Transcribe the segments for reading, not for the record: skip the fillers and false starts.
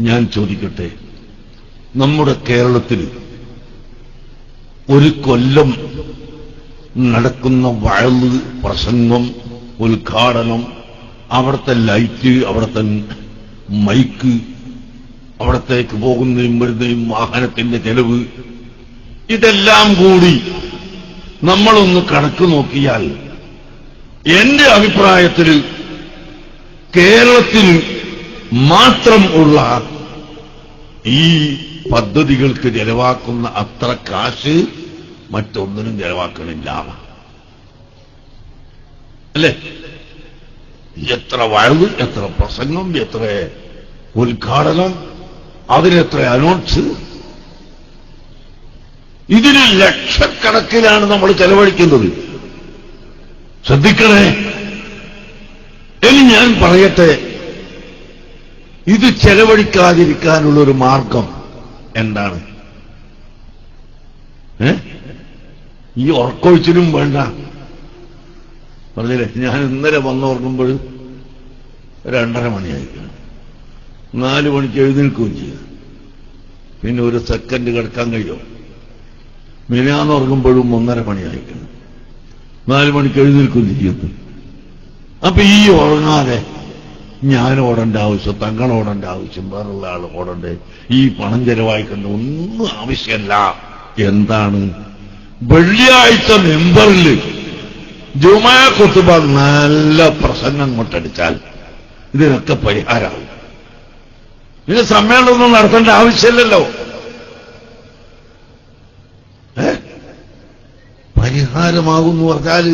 ഞാൻ ചോദിക്കട്ടെ, നമ്മുടെ കേരളത്തിൽ ഒരു കൊല്ലം നടക്കുന്ന വഅള്, പ്രസംഗം, ഉദ്ഘാടനം, അവിടുത്തെ ലൈറ്റ്, അവിടുത്തെ മൈക്ക്, അവിടത്തേക്ക് പോകുന്നതും വരുന്നതും വാഹനത്തിന്റെ ചെലവ്, ഇതെല്ലാം കൂടി നമ്മളൊന്ന് കണക്ക് നോക്കിയാൽ എന്റെ അഭിപ്രായത്തിൽ കേരളത്തിൽ മാത്രം ഉള്ള ഈ പദ്ധതികൾക്ക് ചെലവാക്കുന്ന അത്ര കാശ് മറ്റൊന്നിനും ചെലവാക്കണില്ല. അല്ലേ? എത്ര വഅള്, എത്ര പ്രസംഗം, എത്ര ഉദ്ഘാടനം, അതിനെത്ര അനൗൺസ്, ഇതിന് ലക്ഷക്കണക്കിലാണ് നമ്മൾ ചെലവഴിക്കുന്നത്. ശ്രദ്ധിക്കണേ. ഇനി ഞാൻ പറയട്ടെ, ഇത് ചെലവഴിക്കാതിരിക്കാനുള്ളൊരു മാർഗം എന്താണ്? ഈ ഉറക്കൊഴിച്ചിലും വേണ്ട. പറഞ്ഞില്ലേ, ഞാൻ ഇന്നലെ വന്നുറങ്ങുമ്പോൾ 2:30 മണിയായിരിക്കണം. 4 മണിക്ക് എഴുന്നേൽക്കുകയും ചെയ്യും. പിന്നെ ഒരു സെക്കൻഡ് കിടക്കാൻ കഴിയും. മിനിയാന്നുറങ്ങുമ്പോഴും 1:30 മണിയായിരിക്കണം. 4 മണിക്ക് എഴുന്നേൽക്കുകയും ചെയ്യുന്നു. അപ്പൊ ഈ ഉറങ്ങാതെ ഞാൻ ഓടേണ്ട ആവശ്യം, തങ്ങളോടേണ്ട ആവശ്യം, വേറുള്ള ആൾ ഓടണ്ടേ, ഈ പണം ചെലവായിക്കേണ്ട ഒന്നും ആവശ്യമല്ല. എന്താണ്? വെള്ളിയാഴ്ച മെമ്പറിൽ ജുമാ ഖുതുബ നല്ല പ്രസംഗം കൊണ്ടടിച്ചാൽ ഇതിനൊക്കെ പരിഹാരമാവും. ഇത് സമ്മേളനമൊന്നും നടത്തേണ്ട ആവശ്യമില്ലല്ലോ. പരിഹാരമാകുമെന്ന് പറഞ്ഞാൽ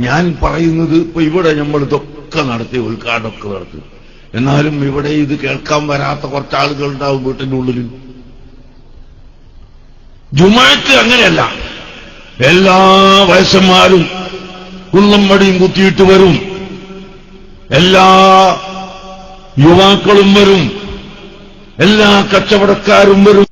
ഞാൻ പറയുന്നത്, ഇപ്പൊ ഇവിടെ നമ്മൾ ഇതൊക്കെ നടത്തി, ഉദ്ഘാടനമൊക്കെ നടത്തി, എന്നാലും ഇവിടെ ഇത് കേൾക്കാൻ വരാത്ത കുറച്ചാളുകളുണ്ടാവും വീട്ടിന്റെ ഉള്ളിൽ. ജുമാക്ക് അങ്ങനെയല്ല. എല്ലാ വയസ്സന്മാരും കുള്ളം മടിയും കുത്തിയിട്ട് വരും, എല്ലാ യുവാക്കളും വരും, എല്ലാ കച്ചവടക്കാരും വരും.